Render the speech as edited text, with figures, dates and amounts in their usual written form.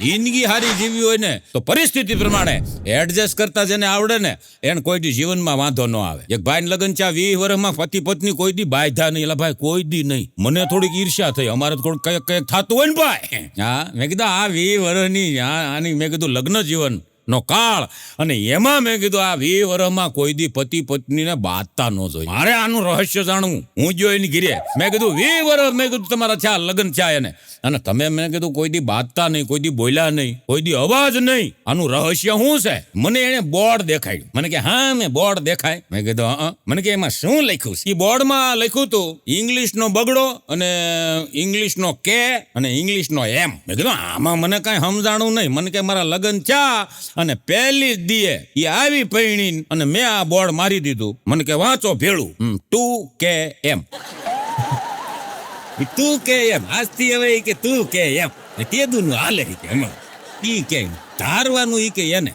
જિંદગી હારી જીવી હોય ને તો પરિસ્થિતિ પ્રમાણે એડજસ્ટ કરતા જેને આવડે ને એને કોઈ દી જીવનમાં વાંધો ન આવે. એક ભાઈ લગ્ન છે 20 વર્ષમાં પતિ પત્ની કોઈ દી બાંધ્યા નહીં. એટલે ભાઈ કોઈ દી નહીં. મને થોડીક ઈર્ષ્યા થઈ. અમારે થોડુંક કઈક થતું હોય ને ભાઈ. હા, મેં કીધું આ 20 વર્ષની આની મેં કીધું લગ્ન જીવન નો કાળ અને એમાં મેં કીધું આ 20 વર્ષમાં કોઈ દી પતિ પત્નીને બાંધતા ન જોઈએ. મારે આનું રહસ્ય જાણવું. હું જો એની ઘીરે મેં કીધું 20 વર્ષ મેં કીધું તમારા છે લગ્ન છે એને અને તમે મેં કીધું કોઈ દી બાંધતા નહીં, કોઈ દી બોલ્યા નહીં, કોઈ દી અવાજ નહીં. આનું રહસ્ય શું છે? મને એને બોર્ડ દેખાડ્યું. મને કે હા મેં બોર્ડ દેખાય. મેં કીધું હા. મને કે એમાં શું લખ્યું છે? એ બોર્ડમાં લખ્યું હતું ઇંગ્લિશ નો બગડો અને ઇંગ્લિશ નો કે અને ઇંગ્લિશ નો એમ. મેં કીધું આમાં મને કઈ સમજાણું નહીં. મને કે મારા લગ્ન ચા અને પહેલી જ દીએ એ આવી પૈણી અને મેં આ બોર્ડ મારી દીધું. મને કે વાંચો ભેળું 2KM. તું કે એમ આજથી હવે કે તું કે એમ તે દુનું હાલે કે એમાં ઈ કે ધારવાનું ઈ કે એને